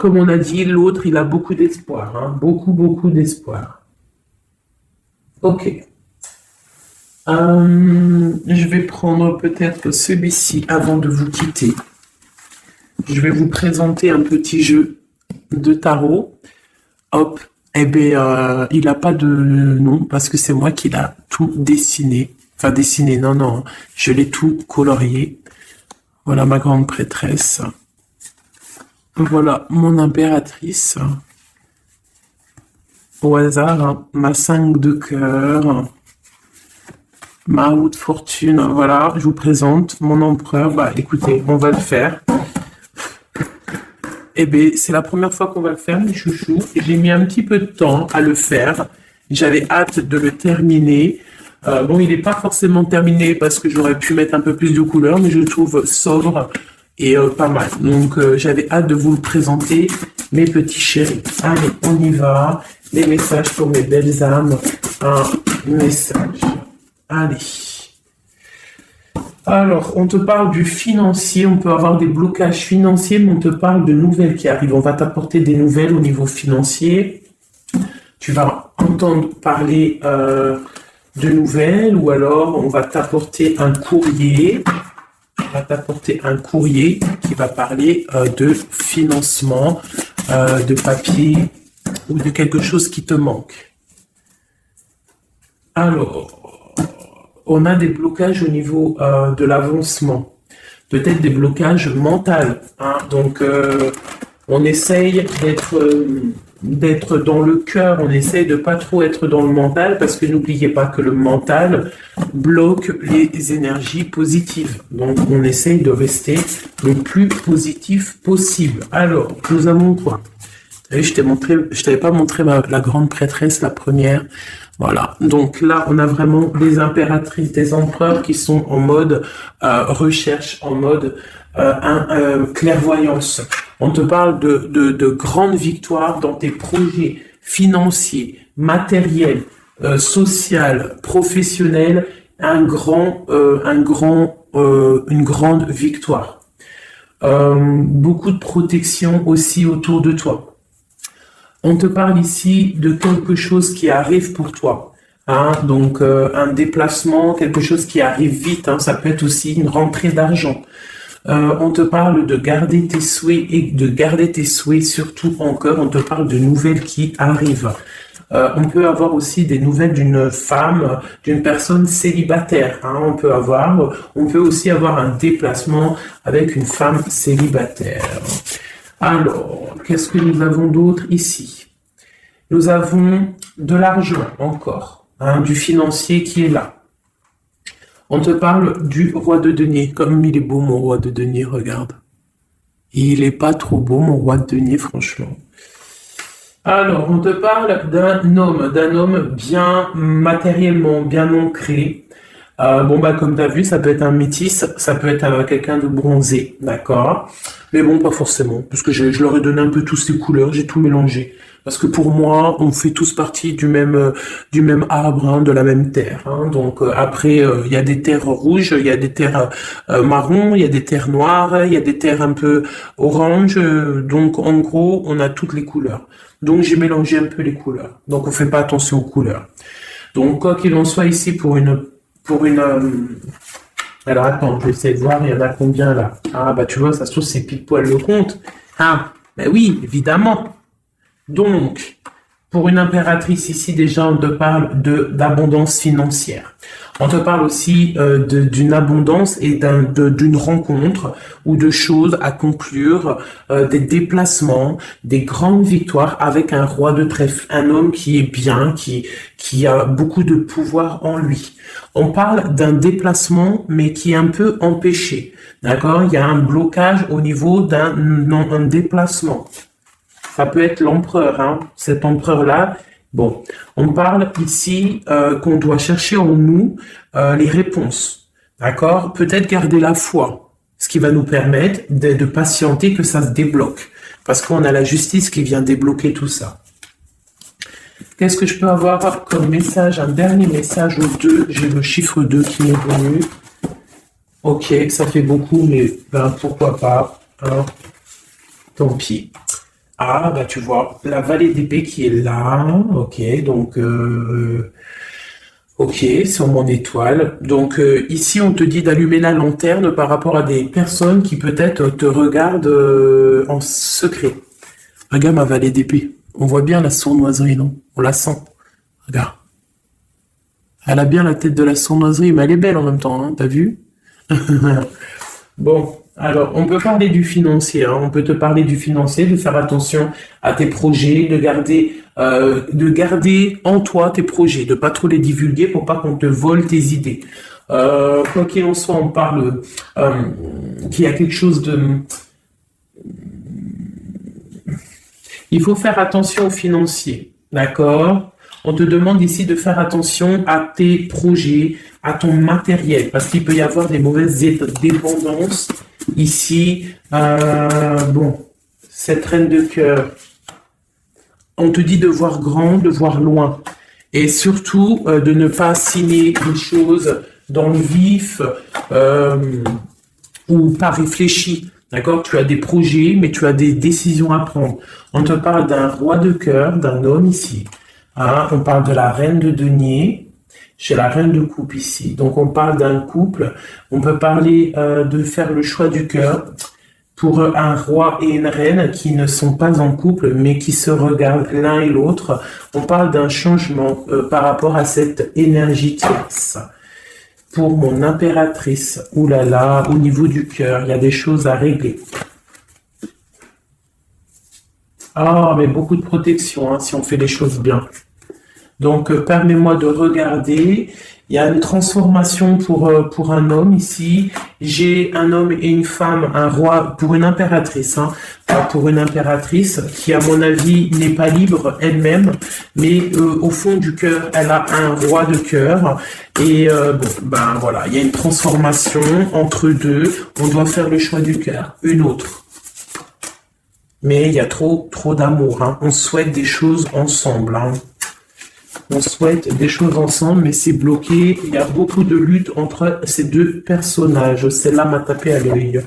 Comme on a dit, l'autre, il a beaucoup d'espoir, hein. Beaucoup, beaucoup d'espoir. Ok. Je vais prendre peut-être celui-ci avant de vous quitter. Je vais vous présenter un petit jeu de tarot. Hop, eh bien, il n'a pas de nom parce que c'est moi qui l'a tout dessiné. Enfin, dessiné, non, non, je l'ai tout colorié. Voilà ma grande prêtresse. Voilà mon impératrice. Au hasard, hein, ma 5 de cœur. Ma roue de fortune. Voilà, je vous présente mon empereur. Bah, écoutez, on va le faire. Eh bien, c'est la première fois qu'on va le faire, mes chouchous. J'ai mis un petit peu de temps à le faire. J'avais hâte de le terminer. Bon, il n'est pas forcément terminé parce que j'aurais pu mettre un peu plus de couleurs, mais je le trouve sobre et pas mal. Donc, j'avais hâte de vous le présenter, mes petits chéris. Allez, on y va. Les messages pour mes belles âmes. Un message. Allez. Alors, on te parle du financier, on peut avoir des blocages financiers, mais on te parle de nouvelles qui arrivent. On va t'apporter des nouvelles au niveau financier. Tu vas entendre parler de nouvelles, ou alors on va t'apporter un courrier. On va t'apporter un courrier qui va parler de financement, de papier ou de quelque chose qui te manque. Alors, on a des blocages au niveau de l'avancement, peut-être des blocages mentaux, hein. Donc, on essaye d'être dans le cœur, on essaye de pas trop être dans le mental, parce que n'oubliez pas que le mental bloque les énergies positives. Donc, on essaye de rester le plus positif possible. Alors, nous avons quoi? Je t'avais pas montré la grande prêtresse, la première. Voilà. Donc là, on a vraiment des impératrices, des empereurs qui sont en mode recherche, en mode clairvoyance. On te parle de grandes victoires dans tes projets financiers, matériels, social, professionnels, une grande victoire. Beaucoup de protection aussi autour de toi. On te parle ici de quelque chose qui arrive pour toi. Hein, donc un déplacement, quelque chose qui arrive vite. Hein, ça peut être aussi une rentrée d'argent. On te parle de garder tes souhaits et de garder tes souhaits surtout encore. On te parle de nouvelles qui arrivent. On peut avoir aussi des nouvelles d'une femme, d'une personne célibataire. Hein, on peut aussi avoir un déplacement avec une femme célibataire. Alors, qu'est-ce que nous avons d'autre ici? Nous avons de l'argent encore, hein, du financier qui est là. On te parle du roi de denier. Comme il est beau, mon roi de denier, regarde. Il est pas trop beau, mon roi de denier, franchement. Alors, on te parle d'un homme bien matériellement, bien ancré. Bon, bah, comme tu as vu, ça peut être un métis, ça peut être quelqu'un de bronzé, d'accord? Mais bon, pas forcément, parce que je leur ai donné un peu tous ces couleurs, j'ai tout mélangé. Parce que pour moi, on fait tous partie du même arbre, hein, de la même terre. Hein. Donc après, il y a des terres rouges, il y a des terres marron, il y a des terres noires, il y a des terres un peu orange. Donc en gros, on a toutes les couleurs. Donc j'ai mélangé un peu les couleurs. Donc on fait pas attention aux couleurs. Donc quoi qu'il en soit ici alors attends, je vais essayer de voir, il y en a combien là? Ah bah tu vois, ça se trouve c'est pile poil le compte. Ah, ben oui, évidemment. Donc, pour une impératrice ici, déjà, on te parle d'abondance financière. On te parle aussi d'une abondance et d'une rencontre ou de choses à conclure, des déplacements, des grandes victoires avec un roi de trèfle, un homme qui est bien, qui a beaucoup de pouvoir en lui. On parle d'un déplacement, mais qui est un peu empêché. D'accord? Il y a un blocage au niveau d'un déplacement. Ça peut être l'empereur, hein, cet empereur-là. Bon, on parle ici qu'on doit chercher en nous les réponses. D'accord? Peut-être garder la foi, ce qui va nous permettre de patienter que ça se débloque. Parce qu'on a la justice qui vient débloquer tout ça. Qu'est-ce que je peux avoir comme message? Un dernier message au 2. J'ai le chiffre 2 qui m'est venu. Ok, ça fait beaucoup, mais ben, pourquoi pas. Alors, tant pis. Ah, bah tu vois, la vallée d'épée qui est là, ok, donc Ok, sur mon étoile. Donc ici, on te dit d'allumer la lanterne par rapport à des personnes qui peut-être te regardent en secret. Regarde ma vallée d'épée. On voit bien la sournoiserie, non? On la sent. Regarde. Elle a bien la tête de la sournoiserie, mais elle est belle en même temps, hein, t'as vu? Bon, alors on peut parler du financier, hein, on peut te parler du financier, de faire attention à tes projets, de garder en toi tes projets, de pas trop les divulguer pour pas qu'on te vole tes idées. Quoi qu'il en soit, on parle qu'il y a quelque chose de... Il faut faire attention aux financiers, d'accord? On te demande ici de faire attention à tes projets, à ton matériel, parce qu'il peut y avoir des mauvaises dépendances. Ici, bon, cette reine de cœur, on te dit de voir grand, de voir loin, et surtout de ne pas signer des choses dans le vif ou pas réfléchi. D'accord? Tu as des projets, mais tu as des décisions à prendre. On te parle d'un roi de cœur, d'un homme ici. Hein, on parle de la reine de denier, chez la reine de coupe ici. Donc on parle d'un couple. On peut parler de faire le choix du cœur pour un roi et une reine qui ne sont pas en couple, mais qui se regardent l'un et l'autre. On parle d'un changement par rapport à cette énergie tierce. Pour mon impératrice, oulala, au niveau du cœur, il y a des choses à régler. Ah, mais beaucoup de protection, hein, si on fait les choses bien. Donc, permets-moi de regarder. Il y a une transformation pour un homme ici. J'ai un homme et une femme, un roi, pour une impératrice, hein, pour une impératrice qui, à mon avis, n'est pas libre elle-même, mais au fond du cœur, elle a un roi de cœur. Et bon, ben voilà, il y a une transformation entre deux. On doit faire le choix du cœur, une autre. Mais il y a trop d'amour. Hein. On souhaite des choses ensemble. Hein. On souhaite des choses ensemble, mais c'est bloqué. Il y a beaucoup de lutte entre ces deux personnages. Celle-là m'a tapé à l'œil.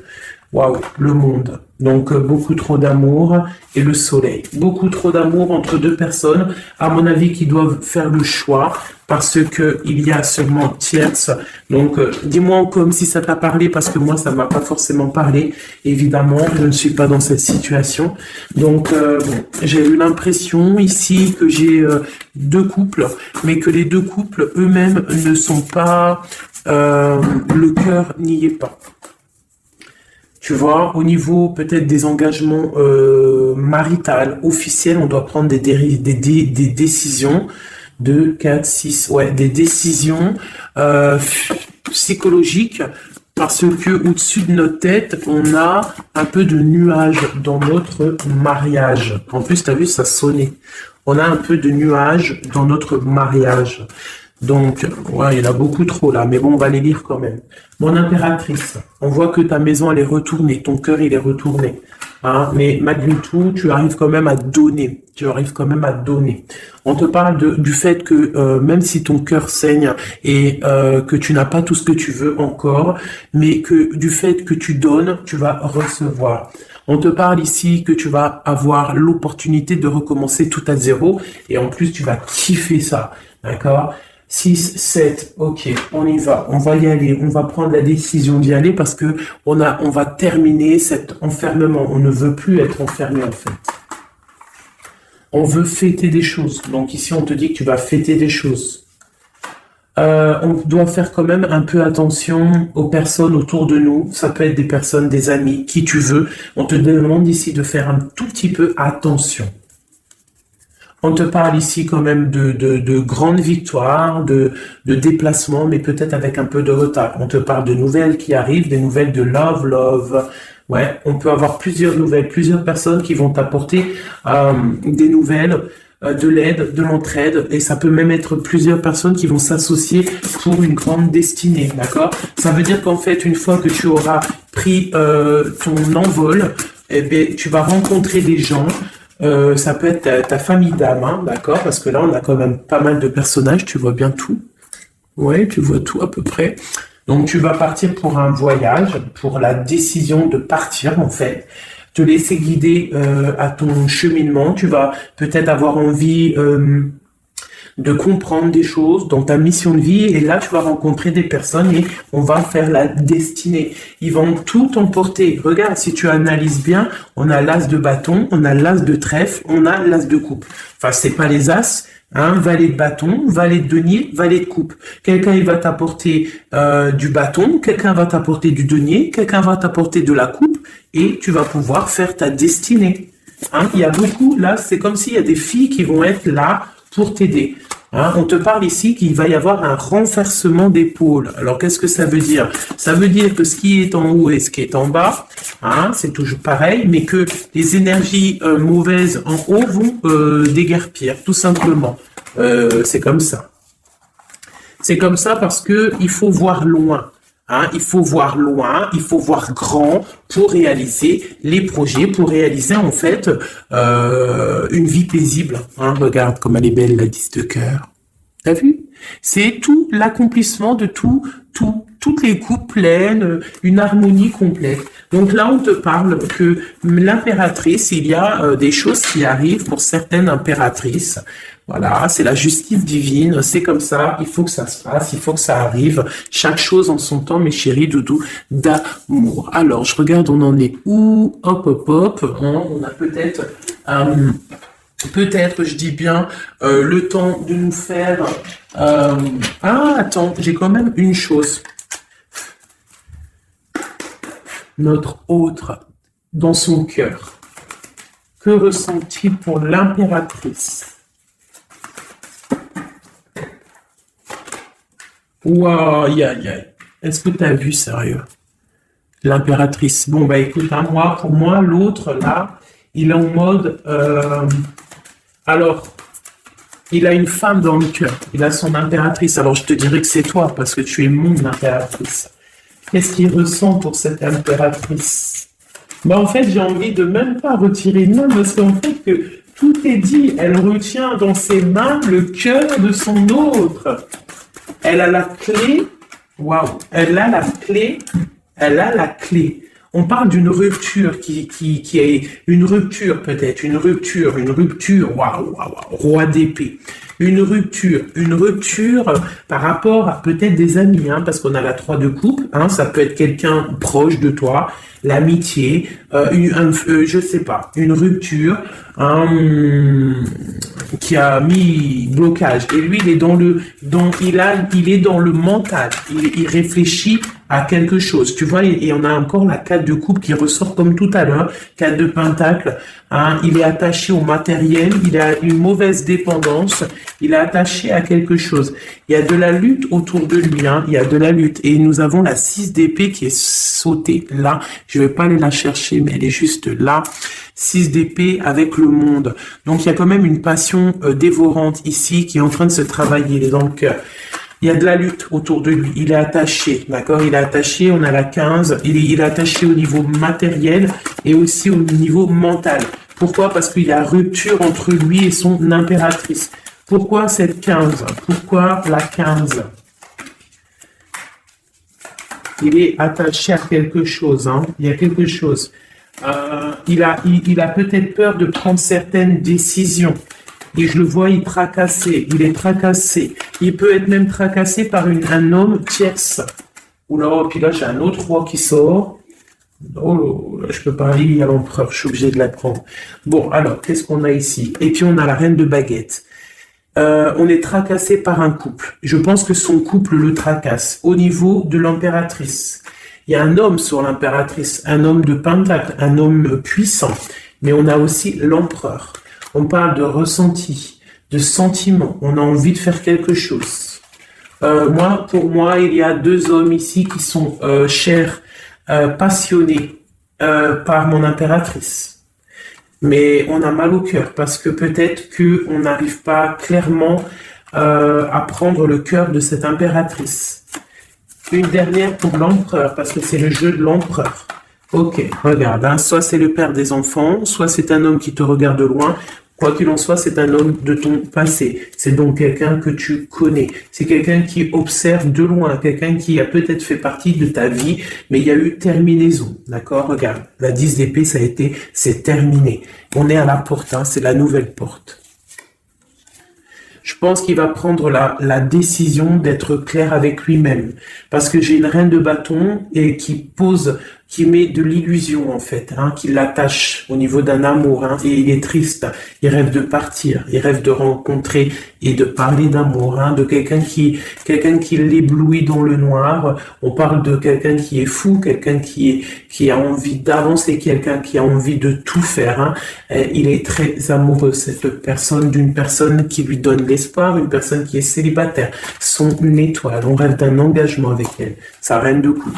Waouh, le monde. Donc, beaucoup trop d'amour et le soleil. Beaucoup trop d'amour entre deux personnes, à mon avis, qui doivent faire le choix parce que il y a sûrement tierce. Donc, dis-moi comme si ça t'a parlé parce que moi, ça m'a pas forcément parlé. Évidemment, je ne suis pas dans cette situation. Donc, bon, j'ai eu l'impression ici que j'ai deux couples, mais que les deux couples eux-mêmes ne sont pas... le cœur n'y est pas. Tu vois, au niveau peut-être des engagements maritales, officiels, on doit prendre des décisions, 2, 4, 6, ouais, des décisions psychologiques, parce que au-dessus de notre tête, on a un peu de nuages dans notre mariage. En plus, tu as vu, ça sonnait. On a un peu de nuages dans notre mariage. Donc, ouais, il y en a beaucoup trop là, mais bon, on va les lire quand même. Mon impératrice, on voit que ta maison, elle est retournée, ton cœur, il est retourné. Hein, mais malgré tout, tu arrives quand même à donner. Tu arrives quand même à donner. On te parle du fait que même si ton cœur saigne et que tu n'as pas tout ce que tu veux encore, mais que du fait que tu donnes, tu vas recevoir. On te parle ici que tu vas avoir l'opportunité de recommencer tout à zéro et en plus, tu vas kiffer ça. D'accord? 6, 7, ok, on y va y aller, on va prendre la décision d'y aller parce que on va terminer cet enfermement, on ne veut plus être enfermé en fait. On veut fêter des choses, donc ici on te dit que tu vas fêter des choses. On doit faire quand même un peu attention aux personnes autour de nous, ça peut être des personnes, des amis, qui tu veux, on te demande ici de faire un tout petit peu attention. On te parle ici quand même de grandes victoires, de déplacements, mais peut-être avec un peu de retard. On te parle de nouvelles qui arrivent, des nouvelles de love. Ouais, on peut avoir plusieurs nouvelles, plusieurs personnes qui vont t'apporter des nouvelles, de l'aide, de l'entraide, et ça peut même être plusieurs personnes qui vont s'associer pour une grande destinée, d'accord? Ça veut dire qu'en fait, une fois que tu auras pris ton envol, eh bien, tu vas rencontrer des gens. Ça peut être ta famille d'âme, hein, d'accord? Parce que là, on a quand même pas mal de personnages, tu vois bien tout. Ouais, tu vois tout à peu près. Donc, tu vas partir pour un voyage, pour la décision de partir, en fait. Te laisser guider à ton cheminement. Tu vas peut-être avoir envie de comprendre des choses dans ta mission de vie. Et là, tu vas rencontrer des personnes et on va faire la destinée. Ils vont tout emporter. Regarde, si tu analyses bien, on a l'as de bâton, on a l'as de trèfle, on a l'as de coupe. Enfin, c'est pas les as. Valet de bâton, valet de denier, valet de coupe. Quelqu'un il va t'apporter du bâton, quelqu'un va t'apporter du denier, quelqu'un va t'apporter de la coupe et tu vas pouvoir faire ta destinée. Il y a beaucoup, là, c'est comme s'il y a des filles qui vont être là pour t'aider. On te parle ici qu'il va y avoir un renversement d'épaule. Alors, qu'est-ce que ça veut dire? Ça veut dire que ce qui est en haut et ce qui est en bas, c'est toujours pareil, mais que les énergies mauvaises en haut vont déguerpir, tout simplement. C'est comme ça. C'est comme ça parce que il faut voir loin. Il faut voir loin, il faut voir grand pour réaliser les projets, pour réaliser en fait une vie paisible. Regarde comme elle est belle, la 10 de cœur. T'as vu? C'est tout l'accomplissement de toutes les coupes pleines, une harmonie complète. Donc là, on te parle que l'impératrice, il y a des choses qui arrivent pour certaines impératrices. Voilà, c'est la justice divine, c'est comme ça, il faut que ça se passe, il faut que ça arrive. Chaque chose en son temps, mes chéris doudous, d'amour. Alors, je regarde, on en est où? Hop, hop, hop. On a peut-être, je dis bien, le temps de nous faire... attends, j'ai quand même une chose. Notre autre, dans son cœur, que ressent-il pour l'impératrice? Waouh, aïe, aïe, aïe. Est-ce que tu as vu, sérieux? L'impératrice. Bon, bah écoute, pour moi, l'autre, là, il est en mode... alors, il a une femme dans le cœur. Il a son impératrice. Alors, je te dirais que c'est toi, parce que tu es mon impératrice. Qu'est-ce qu'il ressent pour cette impératrice? En fait, j'ai envie de même pas retirer une main, parce qu'en fait, que tout est dit. Elle retient dans ses mains le cœur de son autre. Elle a la clé, waouh, elle a la clé. On parle d'une rupture qui est une rupture peut-être, une rupture, waouh, roi d'épée. Une rupture par rapport à peut-être des amis, parce qu'on a la 3 de coupe, ça peut être quelqu'un proche de toi, l'amitié, je sais pas, une rupture qui a mis blocage. Et lui, il est il est dans le mental. Il réfléchit à quelque chose. Tu vois, et on a encore la 4 de coupe qui ressort comme tout à l'heure, 4 de pentacle. Il est attaché au matériel, il a une mauvaise dépendance, il est attaché à quelque chose. Il y a de la lutte autour de lui, il y a de la lutte. Et nous avons la 6 d'épée qui est sautée là. Je vais pas aller la chercher, mais elle est juste là. 6 d'épée avec le monde. Donc il y a quand même une passion dévorante ici qui est en train de se travailler dans le cœur. Il y a de la lutte autour de lui. Il est attaché, d'accord? Il est attaché, on a la 15. Il est attaché au niveau matériel et aussi au niveau mental. Pourquoi? Parce qu'il y a rupture entre lui et son impératrice. Pourquoi cette 15? Pourquoi la 15? Il est attaché à quelque chose, Il y a quelque chose. Il a peut-être peur de prendre certaines décisions. Et je le vois, il est tracassé. Il peut être même tracassé par un homme tierce. Oula, puis là, j'ai un autre roi qui sort. Oh, là, je peux pas aller à l'empereur, je suis obligé de la prendre. Bon, alors, qu'est-ce qu'on a ici? Et puis, on a la reine de baguette. On est tracassé par un couple. Je pense que son couple le tracasse. Au niveau de l'impératrice, il y a un homme sur l'impératrice, un homme de pentacle, un homme puissant. Mais on a aussi l'empereur. On parle de ressenti, de sentiment. On a envie de faire quelque chose. Pour moi, il y a 2 hommes ici qui sont chers, passionnés par mon impératrice. Mais on a mal au cœur parce que peut-être qu'on n'arrive pas clairement à prendre le cœur de cette impératrice. Une dernière pour l'empereur parce que c'est le jeu de l'empereur. Ok, regarde, soit c'est le père des enfants, soit c'est un homme qui te regarde de loin. Quoi qu'il en soit, c'est un homme de ton passé. C'est donc quelqu'un que tu connais. C'est quelqu'un qui observe de loin, quelqu'un qui a peut-être fait partie de ta vie, mais il y a eu terminaison. D'accord? Regarde, la 10 d'épée, c'est terminé. On est à la porte, c'est la nouvelle porte. Je pense qu'il va prendre la décision d'être clair avec lui-même. Parce que j'ai une reine de bâton et qui met de l'illusion en fait, hein, qui l'attache au niveau d'un amour, hein, et il est triste. Il rêve de partir, il rêve de rencontrer et de parler d'amour, hein, de quelqu'un qui l'éblouit dans le noir. On parle de quelqu'un qui est fou, quelqu'un qui a envie d'avancer, quelqu'un qui a envie de tout faire, hein. Il est très amoureux, cette personne, d'une personne qui lui donne l'espoir, une personne qui est célibataire, son étoile. On rêve d'un engagement avec elle, sa reine de coupe.